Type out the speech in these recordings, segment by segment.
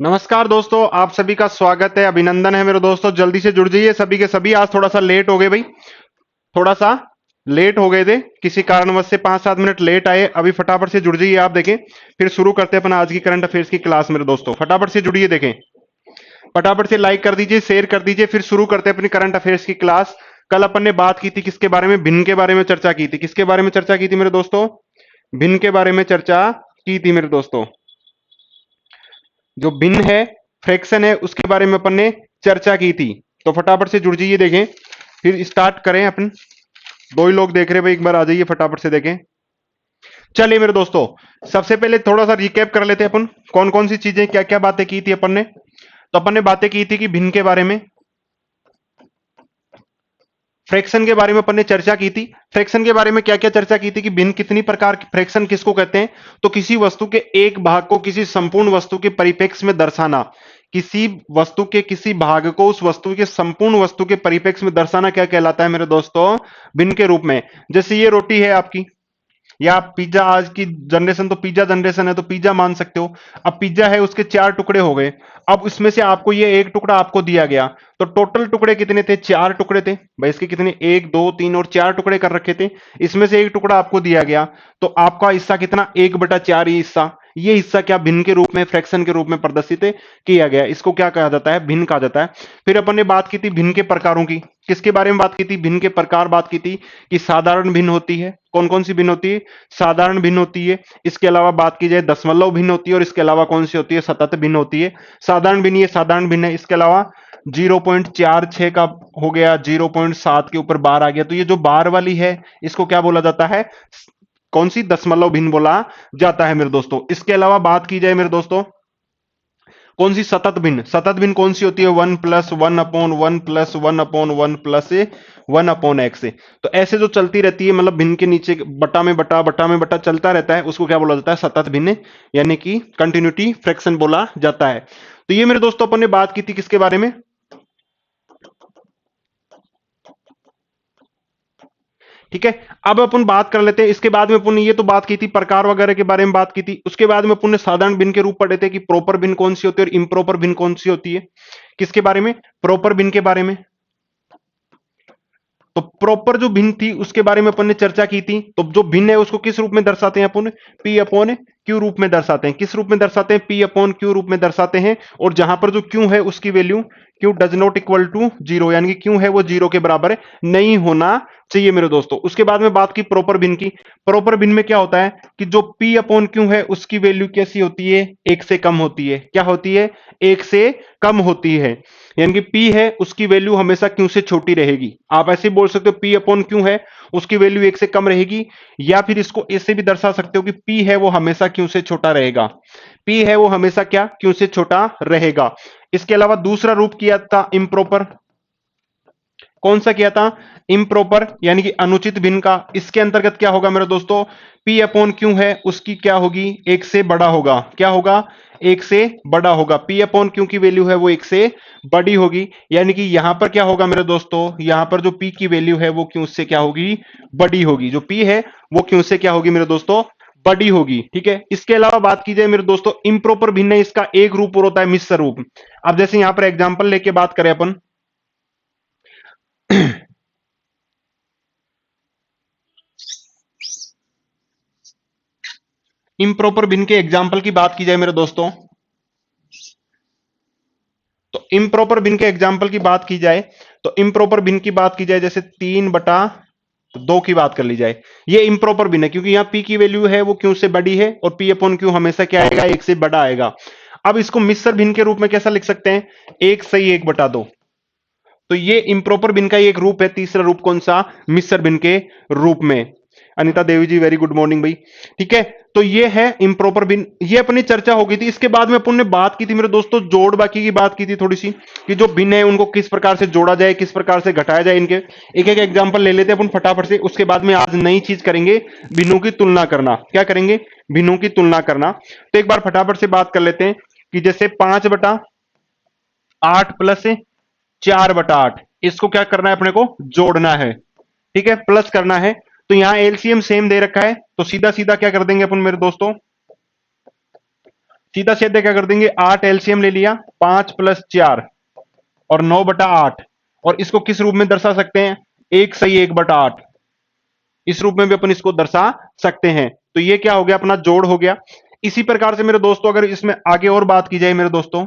नमस्कार दोस्तों, आप सभी का स्वागत है, अभिनंदन है मेरे दोस्तों। जल्दी से जुड़ जाइए सभी के सभी। आज थोड़ा सा लेट हो गए भाई, थोड़ा सा लेट हो गए थे, किसी कारणवश से 5-7 मिनट लेट आए। अभी फटाफट से जुड़ जाइए आप, देखें फिर शुरू करते हैं अपना आज की करंट अफेयर्स की क्लास। मेरे दोस्तों फटाफट से जुड़िए, देखें फटाफट से लाइक कर दीजिए, शेयर कर दीजिए, फिर शुरू करते हैं अपनी करंट अफेयर्स की क्लास। कल अपन ने बात की थी किसके बारे में? भिन्न के बारे में चर्चा की थी। किसके बारे में चर्चा की थी मेरे दोस्तों? भिन्न के बारे में चर्चा की थी मेरे दोस्तों। जो भिन्न है, फ्रैक्शन है, उसके बारे में अपन ने चर्चा की थी। तो फटाफट से जुड़ जाइए, देखें फिर स्टार्ट करें अपन। दो ही लोग देख रहे हैं भाई, एक बार आ जाइए फटाफट से, देखें। चलिए मेरे दोस्तों, सबसे पहले थोड़ा सा रिकैप कर लेते हैं अपन, कौन कौन सी चीजें, क्या क्या बातें की थी अपन ने। तो अपन ने बातें की थी कि भिन्न के बारे में, फ्रैक्शन के बारे में अपन ने चर्चा की थी। फ्रैक्शन के बारे में क्या क्या चर्चा की थी कि भिन्न कितनी प्रकार की, फ्रैक्शन किसको कहते हैं? तो किसी वस्तु के एक भाग को किसी संपूर्ण वस्तु के परिप्रेक्ष्य में दर्शाना। किसी वस्तु के किसी भाग को उस वस्तु के संपूर्ण वस्तु के परिप्रेक्ष्य में दर्शाना क्या कहलाता है मेरे दोस्तों? भिन्न के रूप में। जैसे ये रोटी है आपकी, या आप पिज्जा, आज की जनरेशन तो पिज्जा जनरेशन है, तो पिज्जा मान सकते हो। अब पिज्जा है, उसके 4 टुकड़े हो गए। अब उसमें से आपको ये एक टुकड़ा आपको दिया गया, तो टोटल टुकड़े कितने थे? 4 टुकड़े थे भाई। इसके कितने? 1 2 3 और 4 टुकड़े कर रखे थे। इसमें से एक टुकड़ा आपको दिया गया, तो आपका हिस्सा कितना? 1/4 ये हिस्सा। ये हिस्सा क्या भिन्न के रूप में, फ्रैक्शन के रूप में प्रदर्शित किया गया। इसको क्या कहा जाता है? भिन्न कहा जाता है। फिर अपन ने बात की थी भिन्न के प्रकारों की। किसके बारे में बात की थी? भिन्न के प्रकार बात की थी कि साधारण भिन्न होती है। कौन कौन सी भिन्न होती है? साधारण भिन्न होती है। इसके अलावा बात की जाए दशमलव भिन्न होती है, और इसके अलावा कौन सी होती है? सतत भिन्न होती है। साधारण भिन्न, ये साधारण भिन्न है। इसके अलावा 0.46 का हो गया, 0.7 के ऊपर बार आ गया, तो ये जो बार वाली है इसको क्या बोला जाता है? कौन सी? दशमलव भिन्न बोला जाता है मेरे दोस्तों। इसके अलावा बात की जाए मेरे दोस्तों, कौन सी? सतत भिन्न। सतत भिन्न कौन सी होती है? 1+1/1+1/1+1/x। तो ऐसे जो चलती रहती है, मतलब भिन्न के नीचे बटा में बटा, बटा में बटा चलता रहता है, उसको क्या बोला जाता है? सतत भिन्न, यानी कि कंटिन्यूटी फ्रैक्शन बोला जाता है। तो ये मेरे दोस्तों अपन ने बात की थी किसके बारे में? ठीक है। अब अपन बात कर लेते हैं, इसके बाद में अपन ने ये तो बात की थी प्रकार वगैरह के बारे में बात की थी। उसके बाद में अपन ने साधारण भिन्न के रूप पढ़े थे कि प्रॉपर भिन्न कौन सी होती है और इम्प्रॉपर भिन्न कौन सी होती है। किसके बारे में? प्रॉपर भिन्न के बारे में। तो प्रॉपर जो भिन्न थी उसके बारे में अपन ने चर्चा की थी। तो जो भिन्न है उसको किस रूप में दर्शाते हैं अपन? पी अपॉन क्यू रूप में दर्शाते हैं। किस रूप में दर्शाते हैं? पी अपॉन क्यू रूप में दर्शाते हैं। और जहां पर जो क्यू है उसकी value, Q does not equal to zero, यानी कि क्यू है वो जीरो के बराबर नहीं होना चाहिए मेरे दोस्तों। उसके बाद में बात की प्रॉपर भिन्न की। प्रॉपर भिन्न में क्या होता है कि जो पी अपॉन क्यू है उसकी वैल्यू कैसी होती है? एक से कम होती है। क्या होती है? एक से कम होती है। यानी कि P है उसकी वैल्यू हमेशा Q से छोटी रहेगी। आप ऐसे बोल सकते हो P अपॉन Q है उसकी वैल्यू एक से कम रहेगी, या फिर इसको ऐसे भी दर्शा सकते हो कि P है वो हमेशा Q से छोटा रहेगा। P है वो हमेशा क्या? Q से छोटा रहेगा। इसके अलावा दूसरा रूप किया था इम्प्रॉपर। कौन सा किया था? इम्प्रॉपर, यानी कि अनुचित भिन्न का। इसके अंतर्गत क्या होगा मेरे दोस्तों? P अपॉन Q है उसकी क्या होगी? एक से बड़ा होगा। क्या होगा? एक से बड़ा होगा। P अपॉन Q की वैल्यू है वो एक से बड़ी होगी। यानी कि यहां पर क्या होगा मेरे दोस्तों? यहां पर जो P की वैल्यू है वो Q से क्या होगी? बड़ी होगी। जो P है वो Q से क्या होगी मेरे दोस्तों? बड़ी होगी। ठीक है। इसके अलावा बात की जाए मेरे दोस्तों, इम्प्रॉपर भिन्न है, इसका एक रूप और होता है मिश्र रूप। अब जैसे यहां पर एग्जाम्पल लेके बात करें अपन, इम्प्रॉपर भिन्न के एग्जाम्पल की बात की जाए मेरे दोस्तों, तो इम्प्रॉपर भिन्न के एग्जाम्पल की बात की जाए, तो इम्प्रॉपर भिन्न की बात की जाए, जैसे 3/2 की बात कर ली जाए। ये इम्प्रॉपर भिन्न है क्योंकि यहां P की वैल्यू है वो Q से बड़ी है, और P अपॉन Q हमेशा क्या आएगा? एक से बड़ा आएगा। अब इसको मिश्र भिन्न के रूप में कैसा लिख सकते हैं? 1/1/2। तो ये इम्प्रॉपर भिन्न का एक रूप है। तीसरा रूप कौन सा? मिश्र भिन्न के रूप में। अनिता देवी जी वेरी गुड मॉर्निंग भाई। ठीक है। तो ये है इम्प्रॉपर भिन्न, ये अपनी चर्चा हो गई थी। इसके बाद में अपन ने बात की थी मेरे दोस्तों, जोड़ बाकी की बात की थी थोड़ी सी, कि जो भिन्न है उनको किस प्रकार से जोड़ा जाए, किस प्रकार से घटाया जाए। इनके एक एक एग्जांपल ले लेते हैं अपन फटाफट से। उसके बाद में आज नई चीज करेंगे, भिन्नों की तुलना करना। क्या करेंगे? भिन्नों की तुलना करना। तो एक बार फटाफट से बात कर लेते हैं कि जैसे 5/8 + 4/8, इसको क्या करना है? अपने को जोड़ना है। ठीक है, प्लस करना है। तो यहां एलसीएम सेम दे रखा है, तो सीधा सीधा क्या कर देंगे अपन मेरे दोस्तों? सीधा सीधे क्या कर देंगे, 8 एलसीएम ले लिया, 5 + 4 और 9/8। और इसको किस रूप में दर्शा सकते हैं, 1/8। इस रूप में भी अपन इसको दर्शा सकते हैं। तो ये क्या हो गया, अपना जोड़ हो गया। इसी प्रकार से मेरे दोस्तों अगर इसमें आगे और बात की जाए मेरे दोस्तों,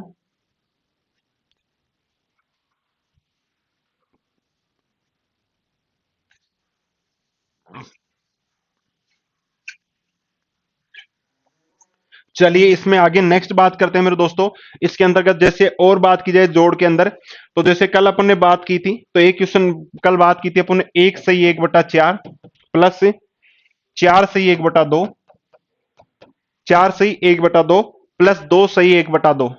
चलिए इसमें आगे नेक्स्ट बात करते हैं मेरे दोस्तों। इसके अंतर्गत जैसे और बात की जाए जोड़ के अंदर, तो जैसे कल अपन ने बात की थी, तो एक क्वेश्चन कल बात की थी अपन ने, 1/1/4 प्लस 4/1/2, 4/1/2 प्लस 2/1/2।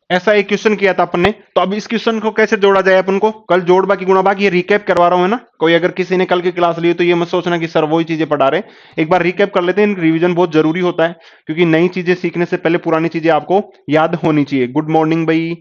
ऐसा एक क्वेश्चन किया था अपन ने। तो अब इस क्वेश्चन को कैसे जोड़ा जाए अपन को, कल जोड़ बाकी गुणा बाकी, ये रिकैप करवा रहा हूं है ना। कोई अगर किसी ने कल की क्लास ली तो ये मत सोचना कि सर वही चीजें पढ़ा रहे हैं। एक बार रिकैप कर लेते हैं, रिवीजन बहुत जरूरी होता है, क्योंकि नई चीजें सीखने से पहले पुरानी चीजें आपको याद होनी चाहिए। गुड मॉर्निंग भाई,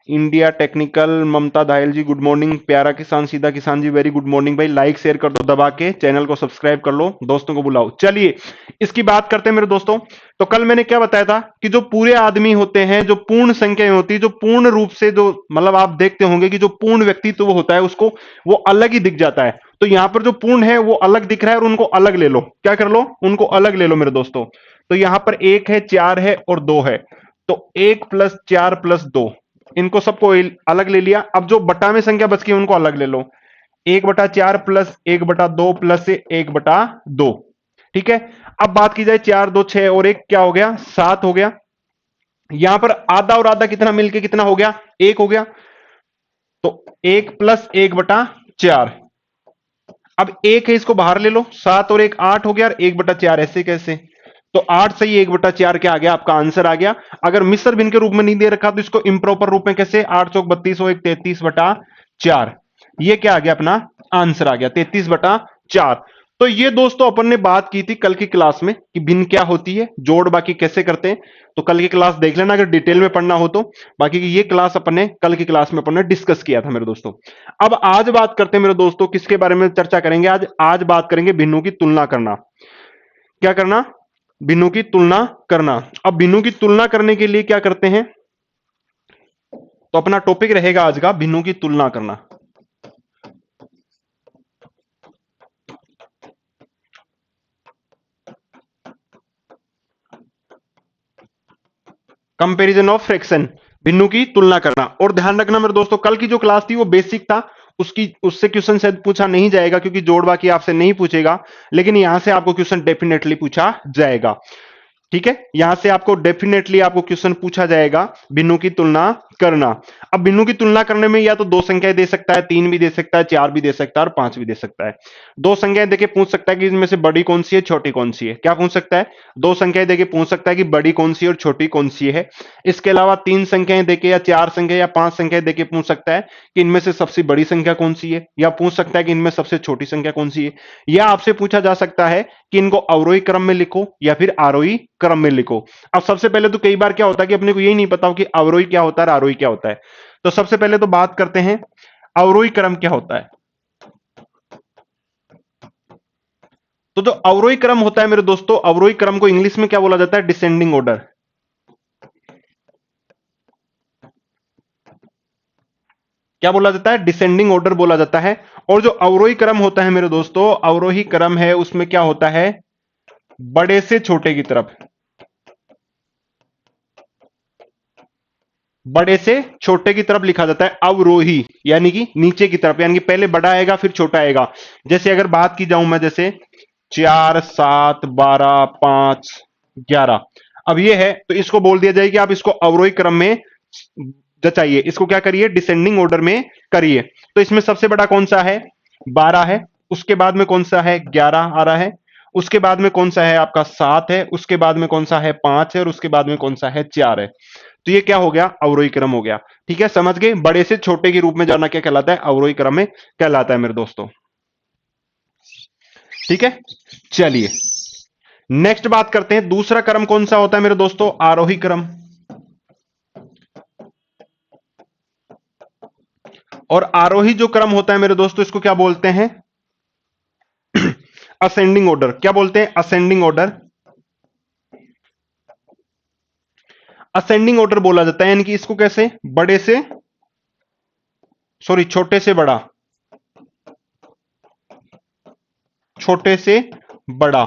इंडिया टेक्निकल ममता दाहिल जी गुड मॉर्निंग, प्यारा किसान सीधा किसान जी वेरी गुड मॉर्निंग भाई। लाइक शेयर कर दो दबा के, चैनल को सब्सक्राइब कर लो, दोस्तों को बुलाओ। चलिए इसकी बात करते हैं मेरे दोस्तों। तो कल मैंने क्या बताया था कि जो पूरे आदमी होते हैं, जो पूर्ण संख्या होती है, जो पूर्ण रूप से जो मतलब आप देखते होंगे कि जो पूर्ण व्यक्तित्व वो होता है उसको वो अलग ही दिख जाता है। तो यहां पर जो पूर्ण है वो अलग दिख रहा है, और उनको अलग ले लो। क्या कर लो, उनको अलग ले लो मेरे दोस्तों। तो यहां पर 1 है, 4 है और 2 है। तो 1 + 4 + 2, इनको सबको अलग ले लिया। अब जो बटा में संख्या बच गई उनको अलग ले लो, 1/4 प्लस 1/2 प्लस 1/2। ठीक है। अब बात की जाए 4 2 6 और 1 क्या हो गया, 7 हो गया। यहां पर आधा और आधा कितना मिलके कितना हो गया, 1 हो गया। तो 1 + 1/4। अब 1 है, इसको बाहर ले लो, 7 और 1 8 हो गया, और 1/4 ऐसे कैसे। तो 8/1/4 क्या आ गया, आपका आंसर आ गया। अगर मिश्र भिन्न के रूप में नहीं दे रखा तो इसको इम्प्रॉपर रूप में कैसे, 8 चौक 32 और 1 33/4। ये क्या आ गया, अपना आंसर आ गया 33/4। तो ये दोस्तों अपन ने बात की थी कल की क्लास में कि भिन्न क्या होती है, जोड़ बाकी कैसे करते हैं। तो कल की क्लास देख लेना अगर डिटेल में पढ़ना हो तो। बाकी की ये क्लास अपन ने कल की क्लास में अपन ने डिस्कस किया था मेरे दोस्तों। अब आज बात करते हैं मेरे दोस्तों, किसके बारे में चर्चा करेंगे आज, आज बात करेंगे भिन्नों की तुलना करना। क्या करना, भिन्नों की तुलना करना। अब भिन्नों की तुलना करने के लिए क्या करते हैं, तो अपना टॉपिक रहेगा आज का भिन्नों की तुलना करना। कंपैरिजन ऑफ फ्रैक्शन, भिन्नों की तुलना करना। और ध्यान रखना मेरे दोस्तों, कल की जो क्लास थी वो बेसिक था, उसकी उससे क्वेश्चन शायद पूछा नहीं जाएगा, क्योंकि जोड़ बाकी आपसे नहीं पूछेगा, लेकिन यहां से आपको क्वेश्चन डेफिनेटली पूछा जाएगा। ठीक है, यहां से आपको डेफिनेटली आपको क्वेश्चन पूछा जाएगा, भिन्नों की तुलना करना। अब भिन्नों की तुलना करने में या तो दो संख्याएं दे सकता है, 3 भी दे सकता है, 4 भी दे सकता है और 5 भी दे सकता है। दो संख्याएं देके पूछ सकता है कि इनमें से बड़ी कौन सी है, छोटी कौन सी है। क्या पूछ सकता है, दो संख्याएं देके पूछ सकता है कि बड़ी कौन सी है और छोटी कौन सी है। इसके अलावा 3 संख्याएं देके या 4 संख्या या 5 संख्याएं देके पूछ सकता है कि इनमें से सबसे बड़ी संख्या कौन सी है, या पूछ सकता है कि इनमें सबसे छोटी संख्या कौन सी है। या आपसे पूछा जा सकता है कि इनको अवरोही क्रम में लिखो या फिर आरोही क्रम में लिखो। अब सबसे पहले तो कई बार क्या होता है कि अपने को यही नहीं पता हो कि अवरोही क्या होता है, आरोही क्या होता है। तो सबसे पहले तो बात करते हैं अवरोही क्रम क्या होता है। तो जो अवरोही क्रम होता है मेरे दोस्तों, अवरोही क्रम को इंग्लिश में क्या बोला जाता है, डिसेंडिंग ऑर्डर। क्या बोला जाता है, डिसेंडिंग ऑर्डर बोला जाता है। और जो अवरोही क्रम होता है मेरे दोस्तों, अवरोही क्रम है उसमें क्या होता है, बड़े से छोटे की तरफ, बड़े से छोटे की तरफ लिखा जाता है अवरोही, यानी कि नीचे की तरफ, यानी कि पहले बड़ा आएगा फिर छोटा आएगा। जैसे अगर बात की जाऊं मैं, जैसे 4 7 12 5 11, अब ये है तो इसको बोल दिया जाए कि आप इसको अवरोही क्रम में जचाइए, इसको क्या करिए, डिसेंडिंग ऑर्डर में करिए। तो इसमें सबसे बड़ा कौन सा है, 12 है। उसके बाद में कौन सा है, 11 आ रहा है। उसके बाद में कौन सा है आपका, 7 है। उसके बाद में कौन सा है, 5 है। और उसके बाद में कौन सा है, 4 है। तो ये क्या हो गया, अवरोही क्रम हो गया। ठीक है, समझ गए, बड़े से छोटे के रूप में जाना क्या कहलाता है, अवरोही क्रम में कहलाता है मेरे दोस्तों। ठीक है, चलिए नेक्स्ट बात करते हैं, दूसरा क्रम कौन सा होता है मेरे दोस्तों, आरोही क्रम। और आरोही जो क्रम होता है मेरे दोस्तों, इसको क्या बोलते हैं, असेंडिंग ऑर्डर। क्या बोलते हैं, असेंडिंग ऑर्डर। असेंडिंग ऑर्डर बोला जाता है, यानी कि इसको कैसे, बड़े से सॉरी छोटे से बड़ा, छोटे से बड़ा,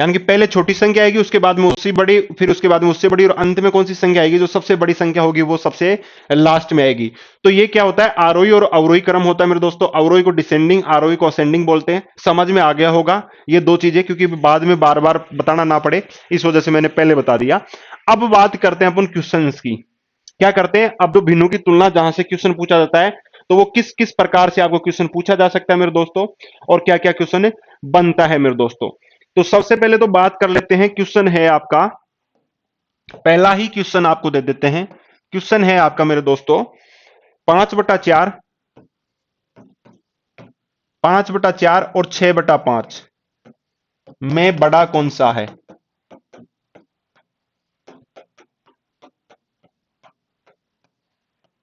यानी कि पहले छोटी संख्या आएगी, उसके बाद में उससे बड़ी, फिर उसके बाद में उससे बड़ी, और अंत में कौन सी संख्या आएगी, जो सबसे बड़ी संख्या होगी वो सबसे लास्ट में आएगी। तो ये क्या होता है, आरोही और अवरोही क्रम होता है मेरे दोस्तों। अवरोही को डिसेंडिंग, आरोही को असेंडिंग बोलते हैं। समझ में आ गया होगा ये दो चीजें, क्योंकि बाद में बार बार बताना ना पड़े, इस वजह से मैंने पहले बता दिया। अब बात करते हैं अपन क्वेश्चन की। क्या करते हैं, अब जो भिन्नों की तुलना जहां से क्वेश्चन पूछा जाता है, तो वो किस किस प्रकार से आपको क्वेश्चन पूछा जा सकता है मेरे दोस्तों, और क्या क्या क्वेश्चन बनता है मेरे दोस्तों। तो सबसे पहले तो बात कर लेते हैं, क्वेश्चन है आपका, पहला ही क्वेश्चन आपको दे देते हैं। क्वेश्चन है आपका मेरे दोस्तों, 5/4, 5/4 और 6/5 में बड़ा कौन सा है।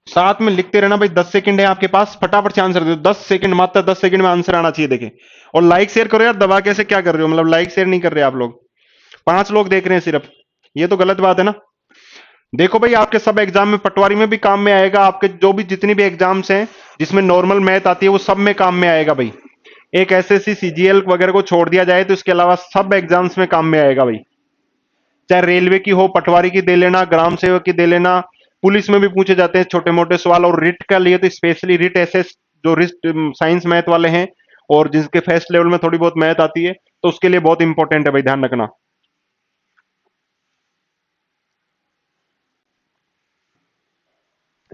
साथ में लिखते रहना भाई, 10 सेकंड है आपके पास, फटाफट से आंसर दे दो, 10 सेकंड, मात्र 10 सेकंड में आंसर आना चाहिए। देखें, और लाइक शेयर करो यार, दबा कैसे क्या कर रहे हो, मतलब लाइक शेयर नहीं कर रहे आप लोग, 5 लोग देख रहे हैं सिर्फ, ये तो गलत बात है ना। देखो भाई, आपके सब एग्जाम में, पटवारी में भी काम में आएगा, आपके जो भी जितनी भी एग्जाम्स हैं जिसमें नॉर्मल मैथ आती है, वो सब में काम में आएगा भाई। एक एसएससी सीजीएल वगैरह को छोड़ दिया जाए तो इसके अलावा सब एग्जाम्स में काम में आएगा भाई। चाहे रेलवे की हो, पटवारी की दे लेना, ग्राम सेवक की दे लेना, पुलिस में भी पूछे जाते हैं छोटे मोटे सवाल, और रिट का लिए तो स्पेशली रिट एसएस, जो रिट साइंस मैथ वाले हैं और जिसके फर्स्ट लेवल में थोड़ी बहुत मैथ आती है, तो उसके लिए बहुत इंपॉर्टेंट है भाई, ध्यान रखना।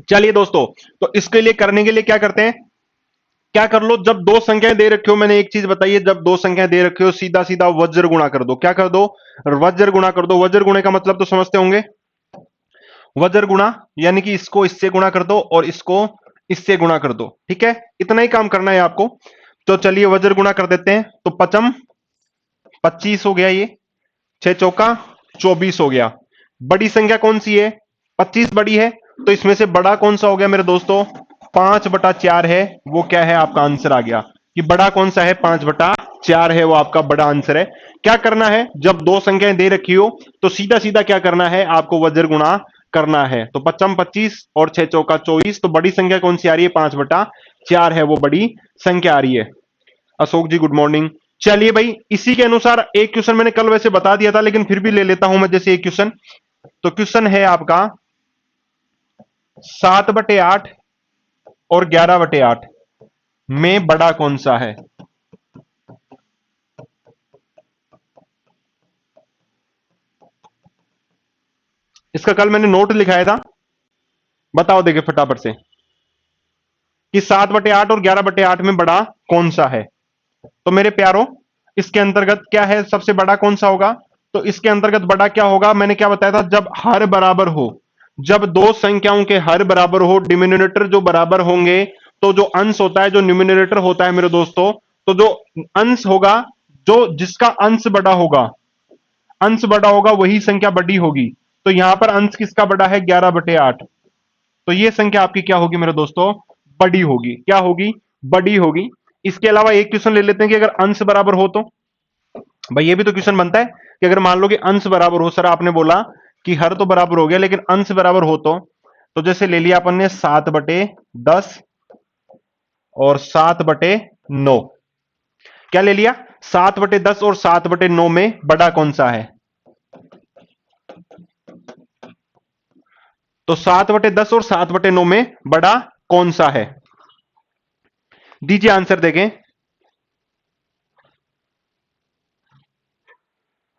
चलिए दोस्तों, तो इसके लिए करने के लिए क्या करते हैं, क्या कर लो, जब दो संख्याएं दे रखी हो, मैंने एक चीज बताई है, जब दो संख्याएं दे रखी हो, सीधा सीधा वज्र गुणा कर दो। क्या कर दो, वज्र गुणा कर दो। वज्र गुणे का मतलब तो समझते होंगे, वज्र गुणा यानी कि इसको इससे गुणा कर दो और इसको इससे गुणा कर दो, ठीक है, इतना ही काम करना है आपको। तो चलिए वज्र गुणा कर देते हैं, तो 5 25 हो गया, ये 6 चौका 24 हो गया। बड़ी संख्या कौन सी है, 25 बड़ी है, तो इसमें से बड़ा कौन सा हो गया मेरे दोस्तों, 5/4 है, वो क्या है आपका आंसर आ गया, कि बड़ा कौन सा है, 5/4 है, वो आपका बड़ा आंसर है। क्या करना है, जब दो संख्याएं दे रखी हो तो सीधा सीधा क्या करना है, आपको वज्र गुणा करना है। तो 55 25 और 6 चौका 24, तो बड़ी संख्या कौन सी आ रही है, 5/4 है, वो बड़ी संख्या आ रही है। अशोक जी गुड मॉर्निंग। चलिए भाई, इसी के अनुसार एक क्वेश्चन मैंने कल वैसे बता दिया था, लेकिन फिर भी ले लेता हूं मैं, जैसे एक क्वेश्चन, तो क्वेश्चन है आपका 7/8 और 11/8 में बड़ा कौन सा है। इसका कल मैंने नोट लिखाया था, बताओ देखिए फटाफट से, कि 7/8 और 11/8 में बड़ा कौन सा है। तो मेरे प्यारों, इसके अंतर्गत क्या है, सबसे बड़ा कौन सा होगा, तो इसके अंतर्गत बड़ा क्या होगा, मैंने क्या बताया था, जब हर बराबर हो, जब दो संख्याओं के हर बराबर हो, डिनोमिनेटर जो बराबर होंगे, तो जो अंश होता है, जो न्यूमिनेटर होता है मेरे दोस्तों, तो जो अंश होगा, जो जिसका अंश बड़ा होगा, अंश बड़ा होगा वही संख्या बड़ी होगी। तो यहां पर अंश किसका बड़ा है, 11/8, तो ये संख्या आपकी क्या होगी मेरे दोस्तों, बड़ी होगी। क्या होगी, बड़ी होगी। इसके अलावा एक क्वेश्चन ले लेते हैं कि अगर अंश बराबर हो तो, भाई ये भी तो क्वेश्चन बनता है कि अगर मान लो कि अंश बराबर हो, सर आपने बोला कि हर तो बराबर हो गया, लेकिन अंश बराबर हो तो जैसे ले लिया अपन ने 7/10 और 7/9, क्या ले लिया, 7/10 और 7/9 में बड़ा कौन सा है, तो 7/10 और 7/9 में बड़ा कौन सा है, दीजिए आंसर देखें।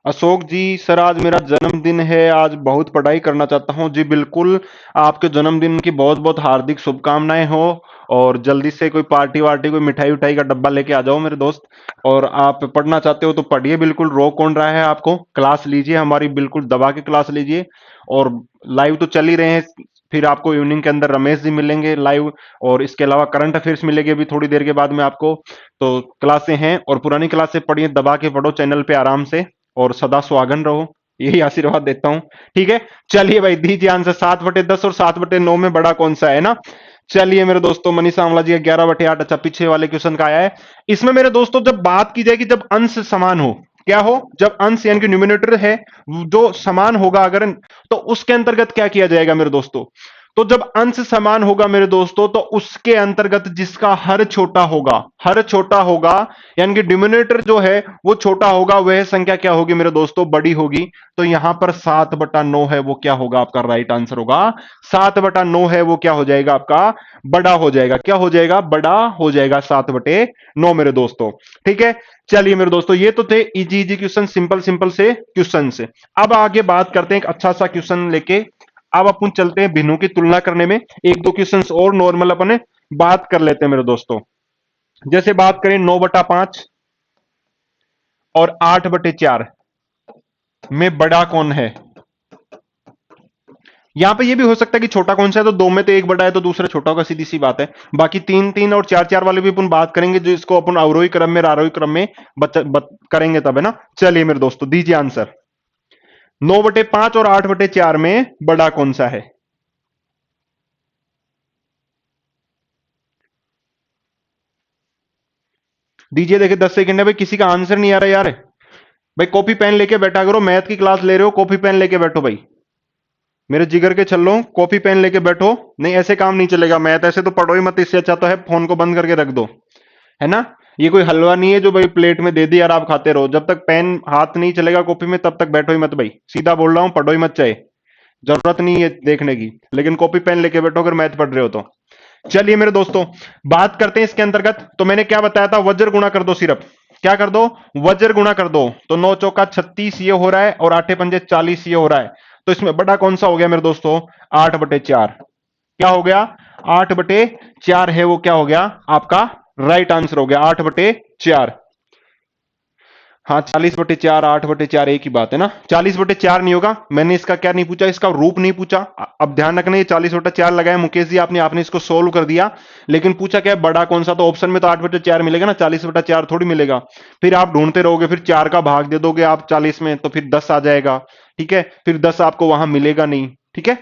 अशोक जी, सर आज मेरा जन्मदिन है, आज बहुत पढ़ाई करना चाहता हूं। जी बिल्कुल, आपके जन्मदिन की बहुत बहुत हार्दिक शुभकामनाएं हो, और जल्दी से कोई पार्टी वार्टी, कोई मिठाई उठाई का डब्बा लेके आ जाओ मेरे दोस्त। और आप पढ़ना चाहते हो तो पढ़िए, बिल्कुल रोक कौन रहा है आपको, क्लास लीजिए हमारी, बिल्कुल दबा के क्लास लीजिए। और लाइव तो चल ही रहे हैं, फिर आपको इवनिंग के अंदर रमेश जी मिलेंगे लाइव, और इसके अलावा करंट अफेयर्स मिलेंगे अभी थोड़ी देर के बाद में आपको। तो क्लासें हैं, और पुरानी क्लासें पढ़िए, दबा के पढ़ो चैनल पे आराम से, और सदा सुहागन रहो, यही आशीर्वाद देता हूं, ठीक है। चलिए भाई, दीजिए आंसर, 7/10 और 7/9 में बड़ा कौन सा है ना। चलिए मेरे दोस्तों, मनीषा आंवला जी 11/8, अच्छा पीछे वाले क्वेश्चन का आया है। इसमें मेरे दोस्तों जब बात की जाए कि जब अंश समान हो, क्या हो, जब अंश यानी कि न्यूमिनेटर है जो समान होगा अगर, तो उसके अंतर्गत क्या किया जाएगा मेरे दोस्तों, तो जब अंश समान होगा मेरे दोस्तों तो उसके अंतर्गत जिसका हर छोटा होगा यानी कि डिनोमिनेटर जो है वो छोटा होगा, वह संख्या क्या होगी मेरे दोस्तों, बड़ी होगी। तो यहां पर 7/9 है वो क्या होगा आपका राइट आंसर होगा, 7/9 है वो क्या हो जाएगा आपका, बड़ा हो जाएगा, क्या हो जाएगा, बड़ा हो जाएगा 7/9 मेरे दोस्तों। ठीक है, चलिए मेरे दोस्तों ये तो थे easy easy question, simple simple से क्वेश्चन से। अब आगे बात करते हैं एक अच्छा सा क्वेश्चन लेके, अब अपन चलते हैं भिन्नों की तुलना करने में, एक दो क्वेश्चंस और नॉर्मल अपने बात कर लेते हैं मेरे दोस्तों। जैसे बात करें 9/5 और 8/4 में बड़ा कौन है। यहां पे ये भी हो सकता है कि छोटा कौन सा है, तो दो में तो एक बड़ा है तो दूसरा छोटा होगा, सीधी सी बात है। बाकी 3-3 और 4-4 वाले भी अपन बात करेंगे, जो इसको अपन अवरोही क्रम में आरोही क्रम में करेंगे तब, है ना। चलिए मेरे दोस्तों दीजिए आंसर, 9/5 और 8/4 में बड़ा कौन सा है। दीजिए, देखिए 10 सेकंड है भाई, किसी का आंसर नहीं आ रहा यार। भाई कॉपी पेन लेके बैठा करो, मैथ की क्लास ले रहे हो, कॉपी पेन लेके बैठो भाई, मेरे जिगर के छल्लो, कॉपी पेन लेके बैठो। नहीं ऐसे काम नहीं चलेगा, मैथ ऐसे तो पढ़ो ही मत, इससे अच्छा तो है फोन को बंद करके रख दो, है ना। ये कोई हलवा नहीं है जो भाई प्लेट में दे दी यार आप खाते रहो, जब तक पेन हाथ नहीं चलेगा कॉपी में तब तक बैठो ही मत भाई, सीधा बोल रहा हूं, पढ़ो ही मत, चाहे जरूरत नहीं है देखने की, लेकिन कॉपी पेन लेके बैठो अगर मैथ पढ़ रहे हो तो। चलिए मेरे दोस्तों बात करते हैं इसके अंतर्गत, तो मैंने क्या बताया था, वज्र गुणा कर दो, सिर्फ क्या कर दो, वज्र गुणा कर दो, तो 9 चौका 36 ये हो रहा है और 8 पंजे 40 ये हो रहा है। तो इसमें बड़ा कौन सा हो गया मेरे दोस्तों, 8/4, क्या हो गया, 8/4 है वो क्या हो गया आपका राइट आंसर हो गया, 8/4। हाँ 40/4, 8/4 एक ही बात है ना, 40/4 नहीं होगा, मैंने इसका क्या नहीं पूछा, इसका रूप नहीं पूछा। अब ध्यान रखना, ये 40/4 लगाया मुकेश जी आपने आपने इसको सोल्व कर दिया, लेकिन पूछा क्या है बड़ा कौन सा, तो ऑप्शन में तो 8/4 मिलेगा ना, 40/4 थोड़ी मिलेगा। फिर आप ढूंढते रहोगे, फिर 4 का भाग दे दोगे आप 40 में तो फिर 10 आ जाएगा, ठीक है, फिर 10 आपको वहां मिलेगा नहीं, ठीक है,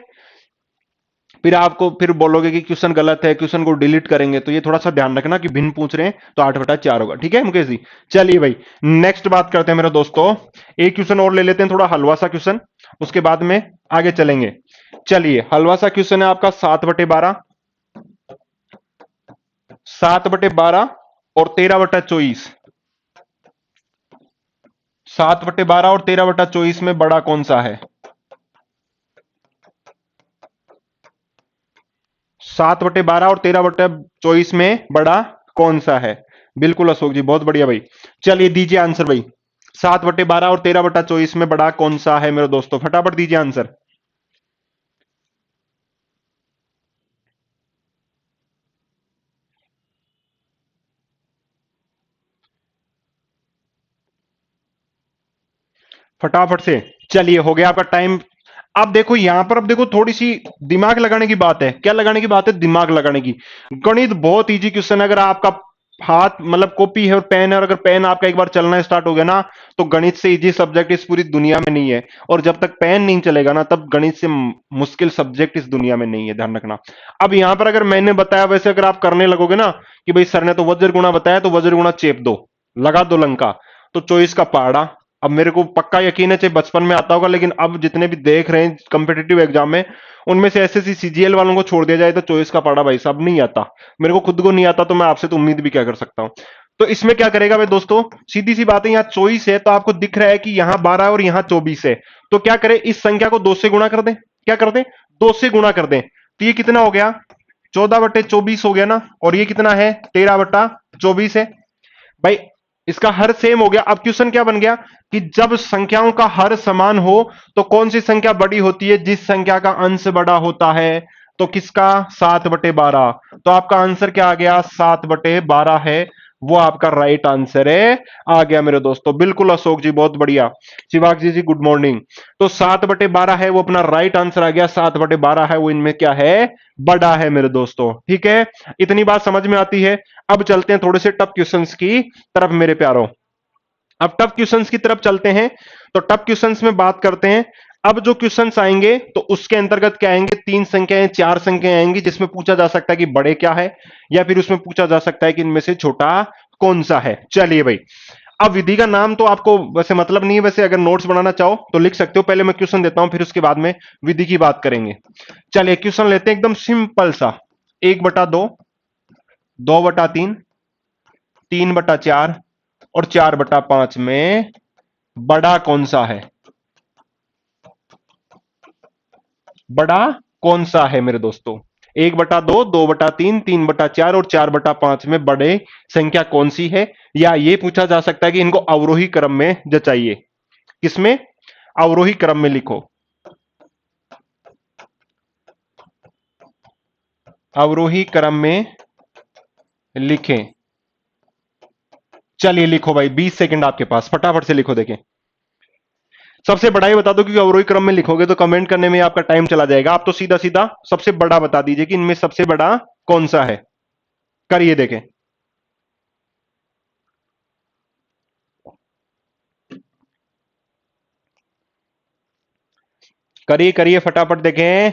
फिर आपको फिर बोलोगे कि क्वेश्चन गलत है, क्वेश्चन को डिलीट करेंगे, तो ये थोड़ा सा ध्यान रखना कि भिन्न पूछ रहे हैं तो 8/4 होगा, ठीक है मुकेश जी। चलिए भाई नेक्स्ट बात करते हैं मेरे दोस्तों, एक क्वेश्चन और ले लेते हैं, थोड़ा हलवा सा क्वेश्चन, उसके बाद में आगे चलेंगे। चलिए हलवा सा क्वेश्चन है आपका 7/12, 7/12 और 13/24, 7/12 और 13/24 में बड़ा कौन सा है, 7/12 और 13/24 में बड़ा कौन सा है। बिल्कुल अशोक जी, बहुत बढ़िया भाई, चलिए दीजिए आंसर भाई, 7/12 और 13/24 में बड़ा कौन सा है मेरे दोस्तों, फटाफट दीजिए आंसर। फटाफट से, चलिए हो गया आपका टाइम। अब देखो यहां पर, अब देखो थोड़ी सी दिमाग लगाने की बात है, क्या लगाने की बात है, दिमाग लगाने की। गणित बहुत इजी क्वेश्चन है, अगर आपका हाथ मतलब कॉपी है और पेन है, और अगर पेन आपका एक बार चलना स्टार्ट हो गया ना, तो गणित से इजी सब्जेक्ट इस पूरी दुनिया में नहीं है, और जब तक पेन नहीं चलेगा ना तब गणित से मुश्किल सब्जेक्ट इस दुनिया में नहीं है, ध्यान रखना। अब यहां पर अगर मैंने बताया वैसे अगर आप करने लगोगे ना, कि भाई सर ने तो वज्र गुणा बताया तो वज्र गुणा चेप दो, लगा दो लंका, तो 24 का पहाड़ा। अब मेरे को पक्का यकीन है चाहे बचपन में आता होगा, लेकिन अब जितने भी देख रहे हैं कंपिटेटिव एग्जाम में, उनमें से एसएससी सीजीएल वालों को छोड़ दिया जाए तो 24 का पहाड़ा भाई साहब नहीं आता, मेरे को खुद को नहीं आता, तो मैं आपसे तो उम्मीद भी क्या कर सकता हूं। तो इसमें क्या करेगा भाई दोस्तों, सीधी सी बात है, यहाँ 24 है तो आपको दिख रहा है कि यहाँ 12 है और यहाँ 24 है, तो क्या करें, इस संख्या को 2 से गुणा कर दें, क्या कर दें, 2 से गुणा कर दें, तो ये कितना हो गया, 14/24 हो गया ना, और ये कितना है, 13/24 है भाई, इसका हर सेम हो गया। अब क्वेश्चन क्या बन गया, कि जब संख्याओं का हर समान हो तो कौन सी संख्या बड़ी होती है, जिस संख्या का अंश बड़ा होता है, तो किसका, 7/12, तो आपका आंसर क्या आ गया, 7/12 है वो आपका राइट आंसर है, आ गया मेरे दोस्तों, बिल्कुल अशोक जी बहुत बढ़िया, शिवाक जी गुड मॉर्निंग। तो 7/12 है वो अपना राइट आंसर आ गया, 7/12 है वो इनमें क्या है, बड़ा है मेरे दोस्तों, ठीक है, इतनी बात समझ में आती है। अब चलते हैं थोड़े से टफ क्वेश्चंस की तरफ मेरे प्यारों, अब टफ क्वेश्चंस की तरफ चलते हैं, तो टफ क्वेश्चंस में बात करते हैं। अब जो क्वेश्चंस आएंगे तो उसके अंतर्गत क्या आएंगे, 3 संख्याएं 4 संख्याएं आएंगी, जिसमें पूछा जा सकता है कि बड़े क्या है, या फिर उसमें पूछा जा सकता है कि इनमें से छोटा कौन सा है। चलिए भाई अब विधि का नाम तो आपको वैसे मतलब नहीं है, वैसे अगर नोट्स बनाना चाहो तो लिख सकते हो। पहले मैं क्वेश्चन देता हूं, फिर उसके बाद में विधि की बात करेंगे। चलिए क्वेश्चन लेते हैं एकदम सिंपल सा। 1/2, 2/3, 3/4 और 4/5 में बड़ा कौन सा है? बड़ा कौन सा है मेरे दोस्तों? 1/2, 2/3, 3/4 और 4/5 में बड़े संख्या कौन सी है? या यह पूछा जा सकता है कि इनको अवरोही क्रम में जचाइए। किसमें? अवरोही क्रम में लिखो। अवरोही क्रम में लिखें। चलिए लिखो भाई, 20 सेकंड आपके पास, फटाफट से लिखो। देखें, सबसे बड़ा ही बता दो, क्योंकि अवरोही क्रम में लिखोगे तो कमेंट करने में आपका टाइम चला जाएगा। आप तो सीधा सीधा सबसे बड़ा बता दीजिए कि इनमें सबसे बड़ा कौन सा है। करिए, देखें। करिए करिए फटाफट, देखें।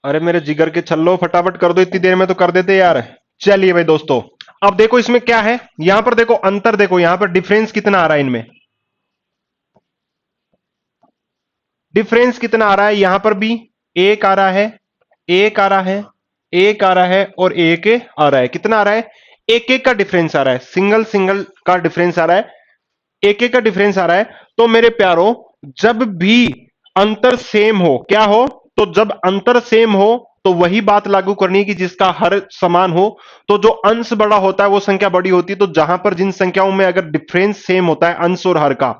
अरे मेरे जिगर के छल्लो, फटाफट कर दो, इतनी देर में तो कर देते यार। चलिए भाई दोस्तों, अब देखो इसमें क्या है। यहां पर देखो अंतर, देखो यहां पर डिफरेंस कितना आ रहा है इनमें। डिफरेंस कितना आ रहा है? यहां पर भी एक आ रहा है, एक आ रहा है, एक आ रहा है और एक आ रहा है। कितना आ रहा है? एक एक का डिफरेंस आ रहा है, सिंगल सिंगल का डिफरेंस आ रहा है, एक एक का डिफरेंस आ रहा है। तो मेरे प्यारो, जब भी अंतर सेम हो, क्या हो? तो जब अंतर सेम हो तो वही बात लागू करनी है कि जिसका हर समान हो। तो जो अंश बड़ा होता है वो संख्या बड़ी होती है। तो जहां पर जिन संख्याओं में अगर डिफरेंस सेम होता है, अंश और हर का,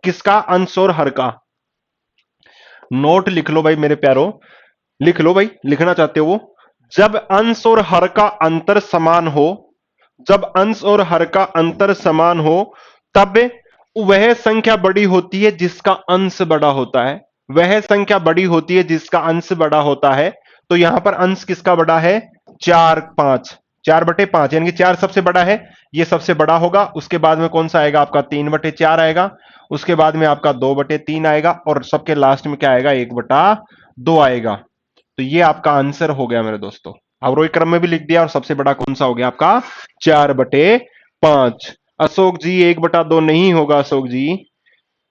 किसका? अंश और हर का। नोट लिख लो भाई मेरे प्यारो, लिख लो भाई, लिखना चाहते हो वो। जब अंश और हर का अंतर समान हो, जब अंश और हर का अंतर समान हो, तब वह संख्या बड़ी होती है जिसका अंश बड़ा होता है। वह संख्या बड़ी होती है जिसका अंश बड़ा होता है। तो यहां पर अंश किसका बड़ा है? 4/5, 4/5, यानी कि 4 सबसे बड़ा है, यह सबसे बड़ा होगा। उसके बाद में कौन सा आएगा आपका? 3/4 आएगा। उसके बाद में आपका 2/3 आएगा और सबके लास्ट में क्या आएगा? 1/2 आएगा। तो ये आपका आंसर हो गया मेरे दोस्तों। अवरोही क्रम में भी लिख दिया। और सबसे बड़ा कौन सा हो गया आपका? 4/5। अशोक जी 1/2 नहीं होगा। अशोक जी,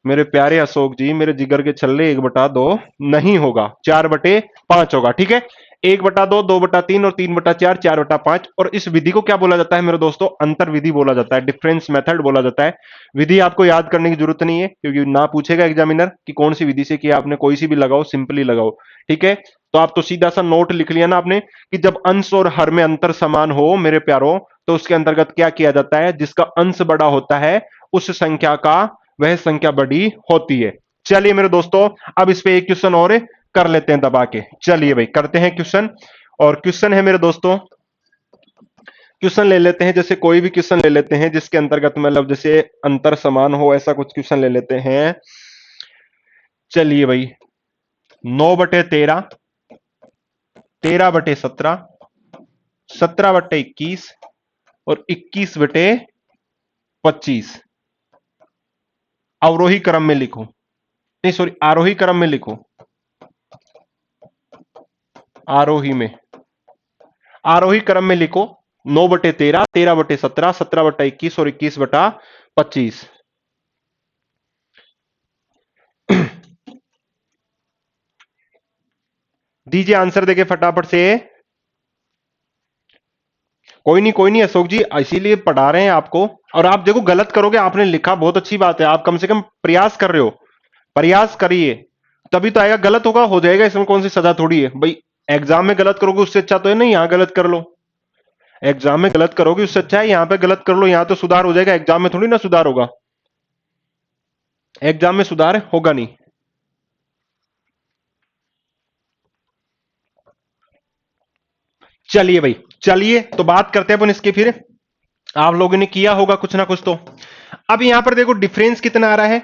मेरे प्यारे अशोक जी, मेरे जिगर के छल्ले, 1/2 नहीं होगा, 4/5 होगा। ठीक है, 1/2, 2/3 और 3/4, 4/5। और इस विधि को क्या बोला जाता है मेरे दोस्तों? अंतर विधि बोला जाता है, डिफरेंस मेथड बोला जाता है। विधि आपको याद करने की जरूरत नहीं है, क्योंकि ना पूछेगा एग्जामिनर कि कौन सी विधि से किया आपने। कोई सी भी लगाओ, सिंपली लगाओ। ठीक है, तो आप तो सीधा सा नोट लिख लिया ना आपने कि जब अंश और हर में अंतर समान हो मेरे प्यारो, तो उसके अंतर्गत क्या किया जाता है? जिसका अंश बड़ा होता है उस संख्या का, वह संख्या बड़ी होती है। चलिए मेरे दोस्तों, अब इस पे एक क्वेश्चन और कर लेते हैं दबा के। चलिए भाई करते हैं क्वेश्चन। और क्वेश्चन है मेरे दोस्तों, क्वेश्चन ले लेते हैं, जैसे कोई भी क्वेश्चन ले लेते हैं जिसके अंतर्गत मतलब जैसे अंतर समान हो, ऐसा कुछ क्वेश्चन ले लेते हैं। चलिए भाई, 9/13, 13/17, 17/21 और 21/25 अवरोही क्रम में लिखो। नहीं सॉरी, आरोही क्रम में लिखो। आरोही में, आरोही क्रम में लिखो। 9/13, 13/17, 17/21 और 21/25। दीजिए आंसर देके फटाफट से। कोई नहीं कोई नहीं अशोक जी, इसीलिए पढ़ा रहे हैं आपको। और आप देखो गलत करोगे, आपने लिखा बहुत अच्छी बात है, आप कम से कम प्रयास कर रहे हो, प्रयास करिए तभी तो आएगा। गलत होगा, हो जाएगा, इसमें कौन सी सजा थोड़ी है भाई। एग्जाम में गलत करोगे उससे अच्छा तो है नहीं यहां गलत कर लो। एग्जाम में गलत करोगे उससे अच्छा है यहां पे गलत कर लो, यहां तो सुधार हो जाएगा, एग्जाम में थोड़ी ना सुधार होगा। एग्जाम में सुधार होगा नहीं। चलिए भाई, चलिए तो बात करते हैं अपन इसके फिर। आप लोगों ने किया होगा कुछ ना कुछ तो। अब यहां पर देखो डिफरेंस कितना आ रहा है?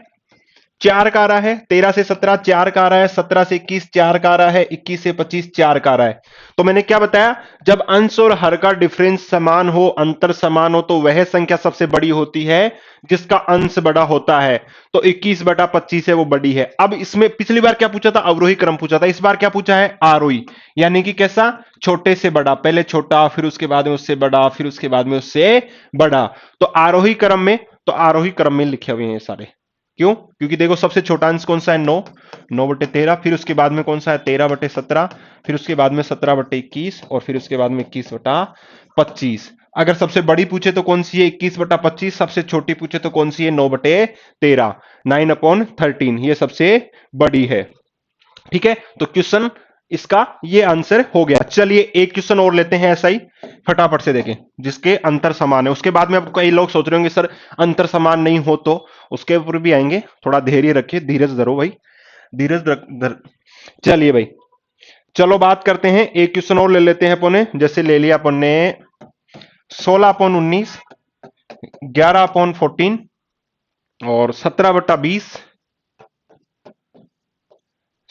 4 का आ रहा है, 13 से 17 4 का आ रहा है, 17 से 21 4 का आ रहा है, 21 से 25 4 का आ रहा है। तो मैंने क्या बताया, जब अंश और हर का डिफरेंस समान हो, अंतर समान हो, तो वह संख्या सबसे बड़ी होती है जिसका अंश बड़ा होता है। तो 21/25 है वो बड़ी है। अब इसमें पिछली बार क्या पूछा था, अवरोही क्रम पूछा था, इस बार क्या पूछा है, आरोही, यानी कि कैसा, छोटे से बड़ा, पहले छोटा फिर उसके बाद में उससे बड़ा फिर उसके बाद में उससे बड़ा। तो आरोही क्रम में, तो आरोही क्रम में लिखे हुए हैं ये सारे। क्यों, क्योंकि देखो सबसे छोटा अंश कौन सा है, 9, 9/13, फिर उसके बाद में कौन सा है 13/17, फिर उसके बाद में 17/21 और फिर उसके बाद में 21/25। अगर सबसे बड़ी पूछे तो कौन सी है 21/25, सबसे छोटी पूछे तो कौन सी है 9/13, 9/13 ये सबसे बड़ी है। ठीक है, तो क्वेश्चन इसका ये आंसर हो गया। चलिए एक क्वेश्चन और लेते हैं ऐसा ही, फटाफट से देखें, जिसके अंतर समान है। उसके बाद में अब कई लोग सोच रहे होंगे सर अंतर समान नहीं हो, तो उसके ऊपर भी आएंगे, थोड़ा धैर्य रखिए, धीरज धरो भाई, धीरज धर। चलिए भाई, चलो बात करते हैं, एक क्वेश्चन और ले लेते हैं अपन ने। जैसे ले लिया अपन ने 16/19, 11/14 और 17/20,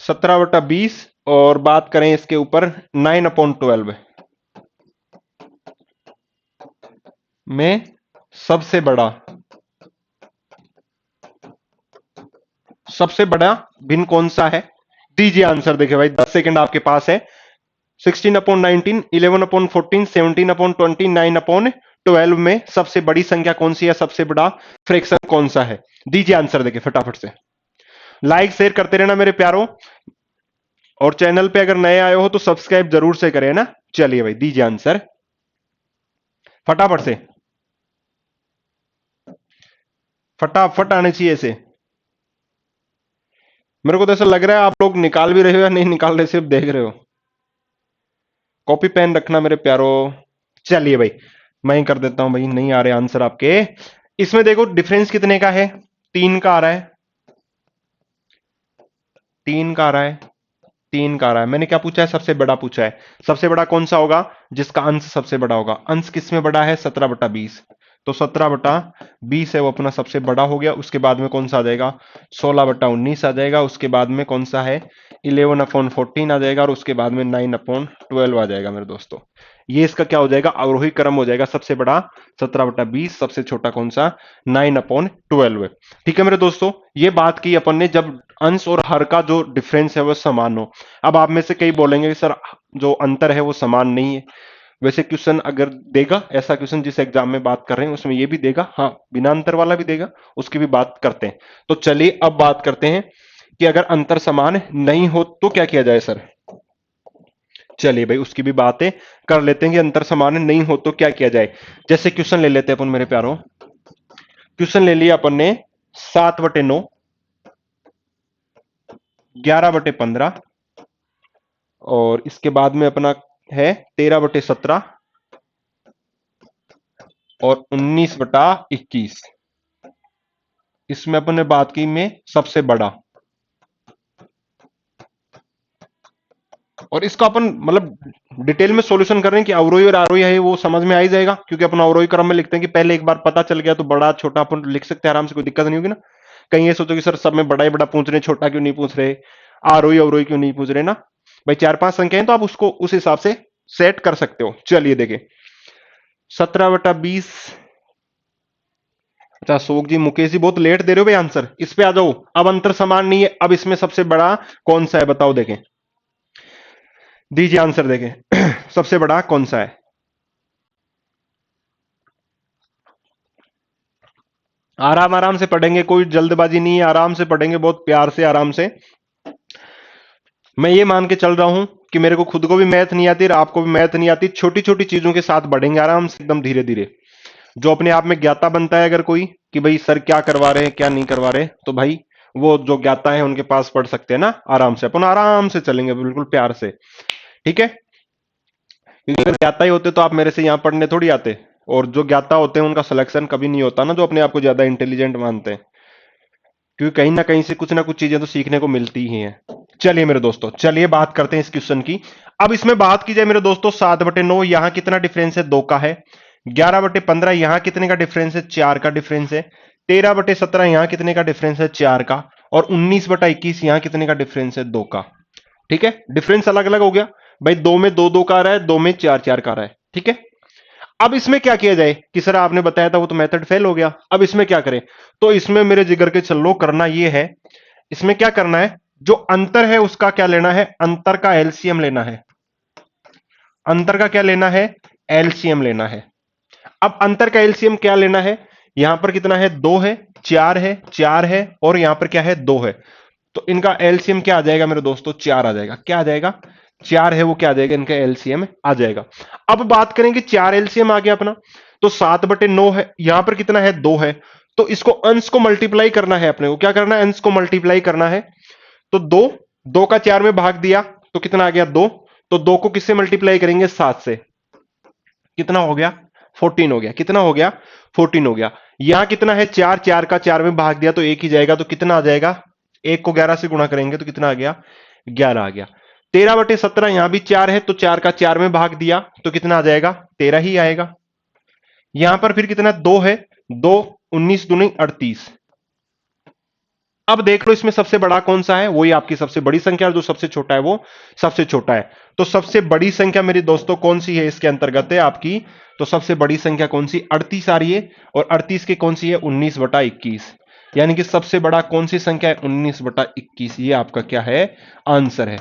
17/20 और बात करें इसके ऊपर 9/12 में सबसे बड़ा, सबसे बड़ा भिन्न कौन सा है, दीजिए आंसर। देखिए भाई 10 सेकंड आपके पास है। 16/19, 11/14, 17/20, 9/12 में सबसे बड़ी संख्या कौन सी है, सबसे बड़ा फ्रैक्शन कौन सा है, दीजिए आंसर। देखिए फटाफट से लाइक शेयर करते रहना मेरे प्यारों, और चैनल पे अगर नए आए हो तो सब्सक्राइब जरूर से करें ना। चलिए भाई दीजिए आंसर फटाफट से, फटाफट आने चाहिए ऐसे। मेरे को तो ऐसा लग रहा है आप लोग निकाल भी रहे हो या नहीं निकाल रहे, सिर्फ देख रहे हो। कॉपी पेन रखना मेरे प्यारों। चलिए भाई मैं ही कर देता हूं भाई, नहीं आ रहे आंसर आपके। इसमें देखो डिफरेंस कितने का है, 3 का आ रहा है, 3 का आ रहा है, 3 का आ रहा है। मैंने क्या पूछा है, सबसे बड़ा पूछा है। सबसे बड़ा कौन सा होगा, जिसका अंश सबसे बड़ा होगा। अंश किस में बड़ा है, 17/20, तो 17/20 है वो अपना सबसे बड़ा हो गया। उसके बाद में कौन सा आ जाएगा, 16/19 आ जाएगा। उसके बाद में कौन सा है, 11/14 आ जाएगा। और उसके बाद में 9/12 आ जाएगा मेरे दोस्तों। ये इसका क्या हो जाएगा, अवरोही क्रम हो जाएगा। सबसे बड़ा 17/20, सबसे छोटा कौन सा 9/12। ठीक है मेरे दोस्तों, ये बात की अपन ने जब अंश और हर का जो डिफरेंस है वो समान हो। अब आप में से कई बोलेंगे कि सर जो अंतर है वो समान नहीं है। वैसे क्वेश्चन अगर देगा, ऐसा क्वेश्चन जिस एग्जाम में बात कर रहे हैं उसमें ये भी देगा, हाँ बिना अंतर वाला भी देगा, उसकी भी बात करते हैं। तो चलिए अब बात करते हैं कि अगर अंतर समान नहीं हो तो क्या किया जाए सर। चलिए भाई उसकी भी बातें कर लेते हैं कि अंतर समान नहीं हो तो क्या किया जाए। जैसे क्वेश्चन ले लेते हैं अपन मेरे प्यारों, क्वेश्चन ले लिया अपन ने 7/9, 11/15 और इसके बाद में अपना है 13/17 और 19/21। इसमें अपन ने बात की में सबसे बड़ा, और इसका अपन मतलब डिटेल में सॉल्यूशन कर रहे हैं कि अवरोही और आरोही है वो समझ में आ ही जाएगा, क्योंकि अपन अवरोही क्रम में लिखते हैं कि पहले एक बार पता चल गया तो बड़ा छोटा अपन लिख सकते हैं आराम से, कोई दिक्कत नहीं होगी ना। कहीं ये सोचो कि सर सब में बड़ा ही बड़ा पूछ रहे, छोटा क्यों नहीं पूछ रहे, आरोही अवरोही क्यों नहीं पूछ रहे ना। भाई 4-5 संख्याएं तो आप उसको उस हिसाब से सेट कर सकते हो। चलिए देखिए 17/20। अच्छा अशोक जी मुकेश जी बहुत लेट दे रहे हो भाई आंसर, इस पे आ जाओ। अब अंतर समान नहीं है, अब इसमें सबसे बड़ा कौन सा है बताओ, देखें दीजिए आंसर, देखें सबसे बड़ा कौन सा है। आराम आराम से पढ़ेंगे, कोई जल्दबाजी नहीं है, आराम से पढ़ेंगे, बहुत प्यार से आराम से। मैं ये मान के चल रहा हूं कि मेरे को खुद को भी मैथ नहीं आती और आपको भी मैथ नहीं आती, छोटी छोटी चीजों के साथ बढ़ेंगे आराम से एकदम धीरे धीरे। जो अपने आप में ज्ञाता बनता है अगर कोई कि भाई सर क्या करवा रहे हैं क्या नहीं करवा रहे, तो भाई वो जो ज्ञाता है उनके पास पढ़ सकते हैं ना आराम से। अपन आराम से चलेंगे बिल्कुल प्यार से, ठीक है। क्योंकि अगर ज्ञाता ही होते तो आप मेरे से यहाँ पढ़ने थोड़ी आते, और जो ज्ञाता होते हैं उनका सिलेक्शन कभी नहीं होता ना, जो अपने आप को ज्यादा इंटेलिजेंट मानते हैं, क्योंकि कहीं ना कुछ चीजें तो सीखने को मिलती ही हैं। चलिए मेरे दोस्तों, चलिए बात करते हैं इस क्वेश्चन की। अब इसमें बात की जाए मेरे दोस्तों 7/9, यहां कितना डिफरेंस है, 2 का है। 11/15 यहां कितने का डिफरेंस है, 4 का डिफरेंस है। 13/17 यहां कितने का डिफरेंस है, 4 का। और 19/21 यहां कितने का डिफरेंस है? 2 का। ठीक है, डिफरेंस अलग अलग हो गया भाई, 2 में 2 2 का आ रहा है, 2 में 4 4 का आ रहा है। ठीक है, अब इसमें क्या किया जाए कि सर आपने बताया था वो तो मेथड फेल हो गया, अब इसमें क्या करें? तो इसमें मेरे जिगर के चलो करना ये है, इसमें क्या करना है, जो अंतर है उसका क्या लेना है? अंतर का एलसीएम लेना है। अंतर का क्या लेना है? एलसीएम लेना है। अब अंतर का एलसीएम क्या लेना है? यहां पर कितना है? 2 है, 4 है, 4 है और यहां पर क्या है? 2 है। तो इनका एलसीएम क्या आ जाएगा मेरे दोस्तों? 4 आ जाएगा। क्या आ जाएगा? 4 है वो क्या आ जाएगा? इनका एलसीएम आ जाएगा। अब बात करेंगे 4 एलसीएम आ गया अपना, तो 7/9 है, यहां पर कितना है? 2 है। तो इसको अंश को मल्टीप्लाई करना है अपने को। क्या करना है? अंश को मल्टीप्लाई करना है। तो 2, 2 का 4 में भाग दिया तो कितना आ गया? 2। तो 2 को किससे मल्टीप्लाई करेंगे? 7 से। कितना हो गया? 14 हो गया। कितना हो गया? 14 हो गया। यहां कितना है? 4, 4 का 4 में भाग दिया तो 1 ही जाएगा, तो कितना आ जाएगा? 1 को 11 से गुणा करेंगे तो कितना आ गया? 11 आ गया। 13/17 यहां भी 4 है, तो 4 का 4 में भाग दिया तो कितना आ जाएगा? 13 ही आएगा। यहां पर फिर कितना? 2 है, 2, 19 दूनी 38। अब देख लो इसमें सबसे बड़ा कौन सा है? वही आपकी सबसे बड़ी संख्या, और जो सबसे छोटा है वो सबसे छोटा है। तो सबसे बड़ी संख्या मेरे दोस्तों कौन सी है इसके अंतर्गत है आपकी? तो सबसे बड़ी संख्या कौन सी? 38 आ रही है। और 38 की कौन सी है? 19/21। यानी कि सबसे बड़ा कौन सी संख्या है? 19/21। ये आपका क्या है? आंसर है।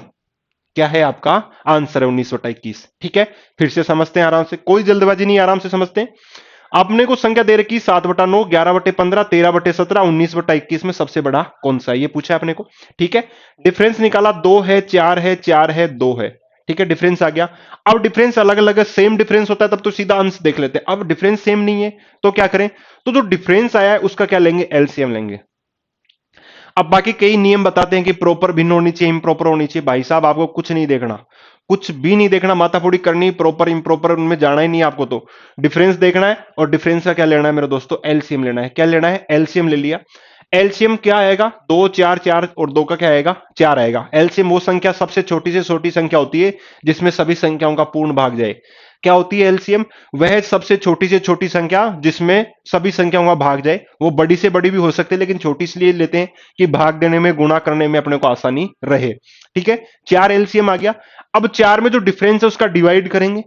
क्या है आपका? आंसर है 19/21। ठीक है, फिर से समझते हैं आराम से, कोई जल्दबाजी नहीं, आराम से समझते हैं। आपने को संख्या दे रखी 7/9, 11/15, 13/17, 19/21 में सबसे बड़ा कौन सा है ये पूछा है अपने को। ठीक है, डिफरेंस निकाला, 2 है, 4 है, 4 है, 2 है। ठीक है, डिफरेंस आ गया। अब डिफरेंस अलग अलग है, सेम डिफरेंस होता है तब तो सीधा अंश देख लेते हैं। अब डिफरेंस सेम नहीं है तो क्या करें? तो जो डिफरेंस आया है उसका क्या लेंगे? एलसीएम लेंगे। अब बाकी कई नियम बताते हैं कि प्रॉपर भिन्न होनी चाहिए, इम्प्रॉपर होनी चाहिए। भाई साहब आपको कुछ नहीं देखना, कुछ भी नहीं देखना, माथाफोड़ी करनी, प्रॉपर इम्प्रॉपर उनमें जाना ही नहीं आपको। तो डिफरेंस देखना है, और डिफरेंस का क्या लेना है मेरे दोस्तों? एलसीएम लेना है। क्या लेना है? एलसीएम ले लिया। एलसीएम क्या आएगा? 2, 4, 4 और 2 का क्या आएगा? 4 आएगा। एलसीएम वो संख्या सबसे छोटी से छोटी संख्या होती है जिसमें सभी संख्याओं का पूर्ण भाग जाए। क्या होती है एलसीएम? वह सबसे छोटी से छोटी संख्या जिसमें सभी संख्याओं का भाग जाए। वो बड़ी से बड़ी भी हो सकती है, लेकिन छोटी इसलिए लेते हैं कि भाग देने में, गुणा करने में अपने को आसानी रहे। ठीक है, 4 एलसीएम आ गया। अब 4 में जो डिफरेंस है उसका डिवाइड करेंगे,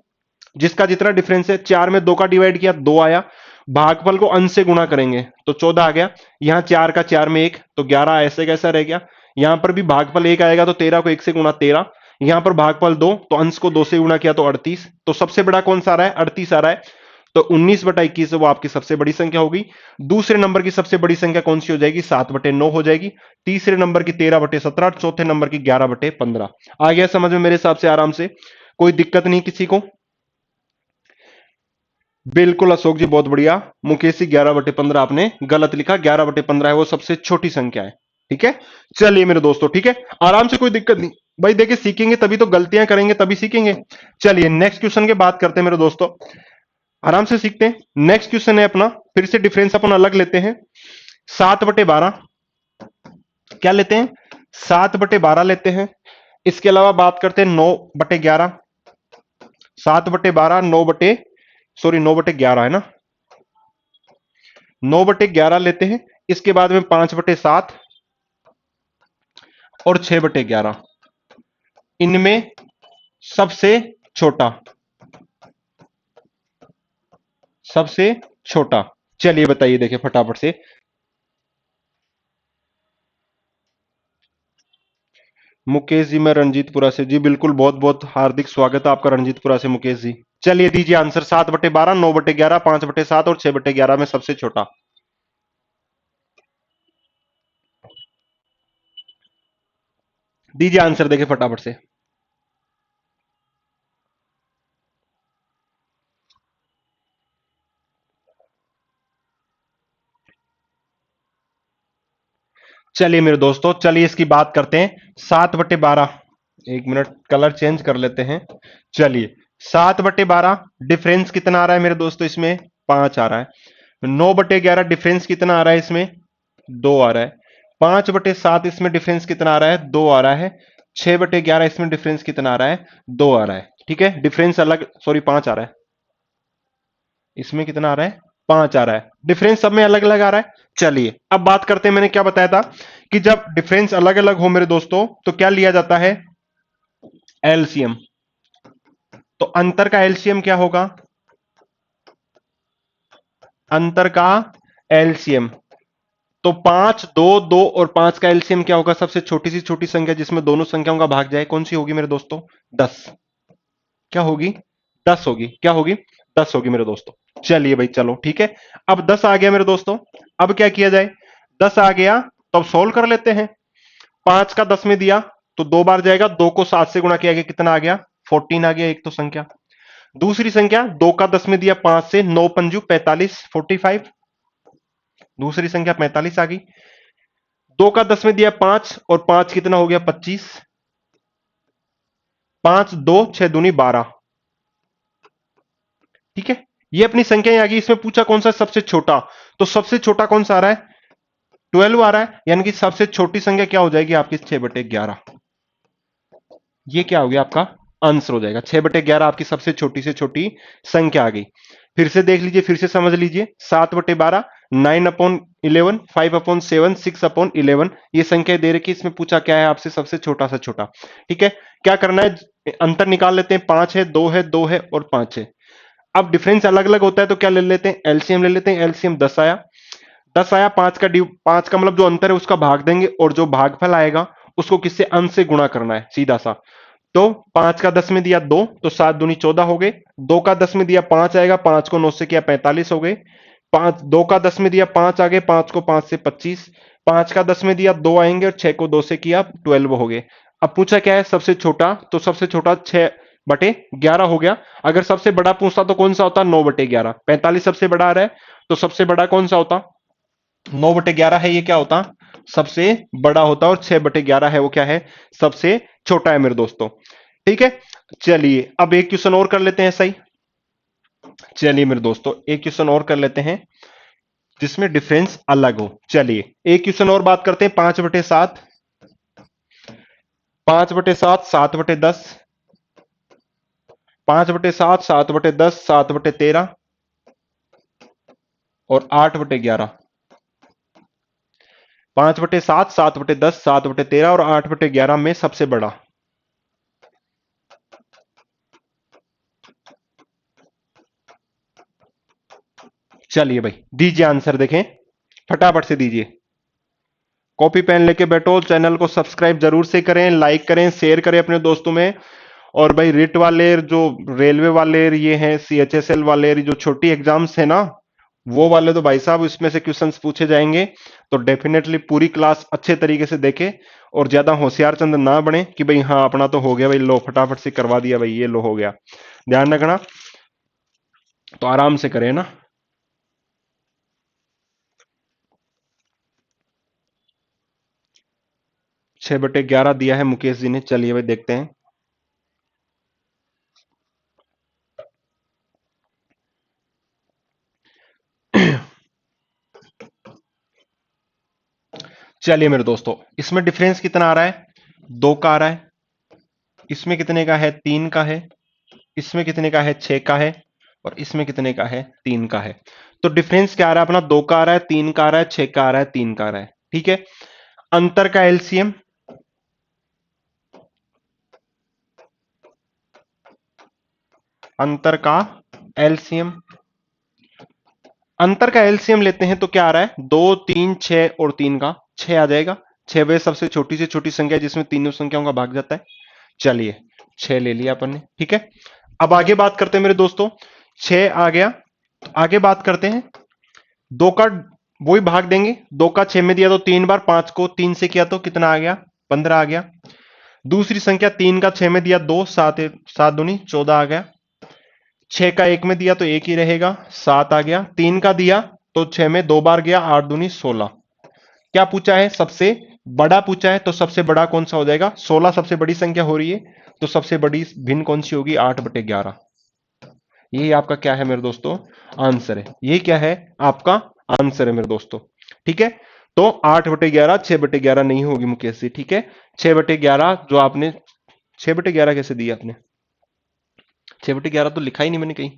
जिसका जितना डिफरेंस है। 4 में 2 का डिवाइड किया, 2 आया। भागफल को अंश से गुणा करेंगे तो 14 आ गया। यहां 4 का 4 में 1 तो 11 ऐसे कैसा रह गया। यहां पर भी भागफल 1 आएगा तो 13 को 1 से गुणा 13। यहां पर भागफल 2 तो अंश को 2 से गुणा किया तो 38। तो सबसे बड़ा कौन सा आ रहा है? 38 आ रहा है। तो 19/21 वो आपकी सबसे बड़ी संख्या होगी। दूसरे नंबर की सबसे बड़ी संख्या कौन सी हो जाएगी? 7/9 हो जाएगी। तीसरे नंबर की 13/17, चौथे नंबर की 11/15। आ गया समझ में मेरे हिसाब से आराम से, कोई दिक्कत नहीं किसी को? बिल्कुल अशोक जी, बहुत बढ़िया। मुकेश जी 11/15 आपने गलत लिखा, 11/15 है वो सबसे छोटी संख्या है। ठीक है, चलिए मेरे दोस्तों, ठीक है, आराम से, कोई दिक्कत नहीं भाई। देखिए सीखेंगे तभी तो, गलतियां करेंगे तभी सीखेंगे। चलिए नेक्स्ट क्वेश्चन की बात करते हैं मेरे दोस्तों, आराम से सीखते हैं। नेक्स्ट क्वेश्चन है अपना, फिर से डिफरेंस अपन अलग लेते हैं। 7/12 क्या लेते हैं? 7/12 लेते हैं। इसके अलावा बात करते हैं 9/11। 7/12, 9/11 है ना, 9/11 लेते हैं। इसके बाद में 5/7 और 6/11। इनमें सबसे छोटा, सबसे छोटा, चलिए बताइए, देखिए फटाफट से। मुकेश जी, मैं रंजीतपुरा से जी, बिल्कुल, बहुत बहुत हार्दिक स्वागत है आपका रंजीतपुरा से मुकेश जी। चलिए दीजिए आंसर। 7/12, 9/11, 5/7 और 6/11 में सबसे छोटा। दीजिए आंसर, देखिए फटाफट से। चलिए मेरे दोस्तों, चलिए इसकी बात करते हैं। 7/12, एक मिनट कलर चेंज कर लेते हैं। चलिए 7/12 डिफरेंस कितना आ रहा है मेरे दोस्तों? इसमें 5 आ रहा है। 9/11 डिफरेंस कितना आ रहा है? इसमें 2 आ रहा है। 5/7 इसमें डिफरेंस कितना आ रहा है? 2 आ रहा है। 6/11 इसमें डिफरेंस कितना आ रहा है? 2 आ रहा है। ठीक है, डिफरेंस अलग, सॉरी 5 आ रहा है। इसमें कितना आ रहा है? 5 आ रहा है, डिफरेंस सब में अलग अलग आ रहा है। चलिए अब बात करते हैं, मैंने क्या बताया था कि जब डिफरेंस अलग अलग हो मेरे दोस्तों तो क्या लिया जाता है, एलसीएम। तो अंतर का एलसीएम क्या होगा, अंतर का एलसीएम, तो 5, 2, 2 और 5 का एलसीएम क्या होगा, सबसे छोटी सी छोटी संख्या जिसमें दोनों संख्याओं का भाग जाए, कौन सी होगी मेरे दोस्तों, 10। क्या होगी, 10 होगी, क्या होगी, 10 होगी मेरे दोस्तों। चलिए भाई चलो ठीक है, अब 10 आ गया मेरे दोस्तों, अब क्या किया जाए, 10 आ गया तो अब सोल्व कर लेते हैं। 5 का 10 में दिया तो 2 बार जाएगा, 2 को 7 से गुणा किया गया, कितना आ गया, 14 आ गया एक तो संख्या। दूसरी संख्या 2 का 10 में दिया 5 से, 9 पंजू 45, 45, दूसरी संख्या 45 आ गई। 2 का 10 में दिया 5 और 5 कितना हो गया, 25, 5 2 6 दूनी 12। ठीक है, ये अपनी संख्या आ गई। इसमें पूछा कौन सा सबसे छोटा, तो सबसे छोटा कौन सा आ रहा है, 12 आ रहा है, यानी कि सबसे छोटी संख्या क्या हो जाएगी आपकी, 6/11। ये क्या हो गया आपका आंसर हो जाएगा, 6/11 आपकी सबसे छोटी से छोटी संख्या आ गई। फिर से देख लीजिए, फिर से समझ लीजिए, 7/12, 9/11, 5/7, 6/11, ये संख्या दे रखी है। इसमें पूछा क्या है आपसे, सबसे छोटा सा छोटा। ठीक है, क्या करना है, अंतर निकाल लेते हैं, 5 है, 2 है, 2 है और 5 है। अब डिफरेंस अलग अलग होता है तो क्या ले लेते हैं, एलसीएम ले लेते हैं। एलसीएम 10 आया, 10 आया, 5 का मतलब जो अंतर है उसका भाग देंगे, और जो भागफल आएगा उसको किससे, अंश से गुणा करना है सीधा सा। तो 5 का 10 में दिया 2, तो 7 दूनी 14 हो गए। 2 का 10 में दिया 5 आएगा, 5 को 9 से किया 45 हो गए। 2 का 10 में दिया 5 आ गए, 5 को 5 से 25। 5 का 10 में दिया 2 आएंगे और 6 को 2 से किया 12 हो गए। अब पूछा क्या है सबसे छोटा, तो सबसे छोटा 6/11 हो गया। अगर सबसे बड़ा पूछता तो कौन सा होता, 9/11। 45 सबसे बड़ा आ रहा है, तो सबसे बड़ा कौन सा होता, 9/11 है, ये क्या होता, सबसे बड़ा होता, और 6/11 है वो क्या है, सबसे छोटा है मेरे दोस्तों। ठीक है, चलिए अब एक क्वेश्चन और कर लेते हैं सही। चलिए मेरे दोस्तों एक क्वेश्चन और कर लेते हैं जिसमें डिफरेंस अलग हो। चलिए एक क्वेश्चन और बात करते हैं, 5/7, 5/7, 7/10, 5/7, 7/10, 7/13 और 8/11। 5/7, 7/10, 7/13 और 8/11 में सबसे बड़ा, चलिए भाई दीजिए आंसर, देखें फटाफट से दीजिए, कॉपी पेन लेके बैठो, चैनल को सब्सक्राइब जरूर से करें, लाइक करें, शेयर करें अपने दोस्तों में। और भाई रिट वाले, जो रेलवे वाले ये हैं, सीएचएसएल वाले जो छोटी एग्जाम्स है ना, वो वाले तो भाई साहब इसमें से क्वेश्चंस पूछे जाएंगे। तो डेफिनेटली पूरी क्लास अच्छे तरीके से देखे, और ज्यादा होशियार चंद ना बने कि भाई हाँ अपना तो हो गया भाई, लो फटाफट से करवा दिया भाई, ये लो हो गया। ध्यान रखना, तो आराम से करें ना। 6/11 दिया है मुकेश जी ने, चलिए भाई देखते हैं। चलिए मेरे दोस्तों इसमें डिफरेंस कितना आ रहा है, 2 का आ रहा है। इसमें कितने का है, 3 का है। इसमें कितने का है, 6 का है। और इसमें कितने का है, 3 का है। तो डिफरेंस क्या आ रहा है अपना, 2 का आ रहा है, 3 का आ रहा है, 6 का आ रहा है, 3 का आ रहा है। ठीक है, अंतर का एलसीएम, अंतर का एलसीएम, अंतर का एलसीएम लेते हैं तो क्या आ रहा है, 2, 3, 6 और 3 का 6 आ जाएगा। 6 वे सबसे छोटी से छोटी संख्या जिसमें तीनों संख्याओं का भाग जाता है। चलिए 6 ले लिया अपन ने। ठीक है, अब आगे बात करते हैं मेरे दोस्तों, 6 आ गया, तो आगे बात करते हैं, 2 का वही भाग देंगे, 2 का 6 में दिया तो 3 बार, 5 को 3 से किया तो कितना आ गया, 15 आ गया। दूसरी संख्या 3 का 6 में दिया 2, 7, 7 दूनी 14 आ गया। 6 का 1 में दिया तो 1 ही रहेगा, 7 आ गया। 3 का दिया तो 6 में 2 बार गया, 8 दूनी 16। क्या पूछा है, सबसे बड़ा पूछा है, तो सबसे बड़ा कौन सा हो जाएगा, 16 सबसे बड़ी संख्या हो रही है, तो सबसे बड़ी भिन्न कौन सी होगी, 8/11। यही आपका क्या है मेरे दोस्तों, आंसर है। यही क्या है आपका आंसर है मेरे दोस्तों। ठीक है, तो 8/11, 6/11 नहीं होगी मुकेश जी। ठीक है, 6/11 जो आपने, 6/11 कैसे दिया आपने, 6/11 तो लिखा ही नहीं मैंने कहीं।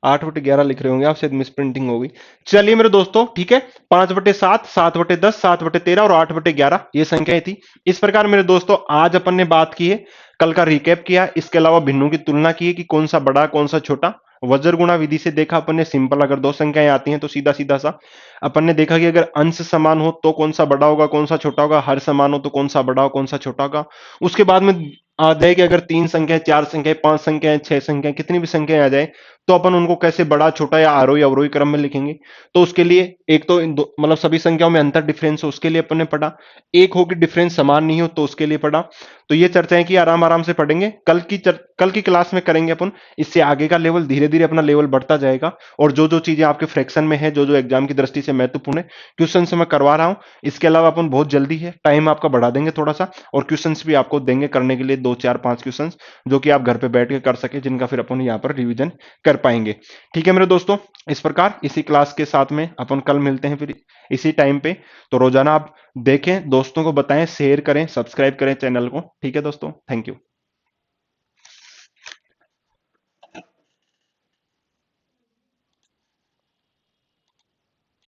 8/11 लिख रहे होंगे आप, शायद मिस प्रिंटिंग होगी। चलिए मेरे दोस्तों, ठीक है, 5/7, 7/10, 7/13 और 8/11 ये संख्याएं थी। इस प्रकार मेरे दोस्तों आज अपन ने बात की है, कल का रिकैप किया, इसके अलावा भिन्नों की तुलना की है कि कौन सा बड़ा कौन सा छोटा। वज्र गुणा विधि से देखा अपन ने, सिंपल, अगर दो संख्याएं आती हैं तो सीधा सीधा सा अपन ने देखा कि अगर अंश समान हो तो कौन सा बड़ा होगा कौन सा छोटा होगा, हर समान हो तो कौन सा बड़ा हो कौन सा छोटा होगा। उसके बाद में आ जाए कि अगर 3 संख्याएं, 4 संख्याएं, 5 संख्याएं, 6 संख्याएं, कितनी भी संख्याएं आ जाए तो अपन उनको कैसे बड़ा छोटा या आरोही अवरोही क्रम में लिखेंगे। तो उसके लिए एक तो मतलब सभी संख्याओं में अंतर डिफरेंस हो उसके लिए अपन ने पढ़ा, एक हो कि डिफरेंस समान नहीं हो तो उसके लिए पढ़ा। तो ये चर्चाएं की आराम आराम से पढ़ेंगे, कल की क्लास में करेंगे अपन। इससे आगे का लेवल धीरे धीरे अपना लेवल बढ़ता जाएगा, और जो जो चीजें आपके फ्रैक्शन में है, जो जो एग्जाम की दृष्टि से महत्वपूर्ण है, क्वेश्चन मैं करवा रहा हूं। इसके अलावा अपन बहुत जल्दी है, टाइम आपका बढ़ा देंगे थोड़ा सा, और क्वेश्चंस भी आपको देंगे करने के लिए 2 4 5 क्वेश्चंस, जो कि आप घर पे बैठ के कर सके, जिनका फिर अपन यहाँ पर रिवीजन कर पाएंगे। ठीक है मेरे दोस्तों, इस प्रकार इसी क्लास के साथ में अपन कल मिलते हैं फिर इसी टाइम पे। तो रोजाना आप देखें, दोस्तों को बताएं, शेयर करें, सब्सक्राइब करें चैनल को। ठीक है दोस्तों, थैंक यू।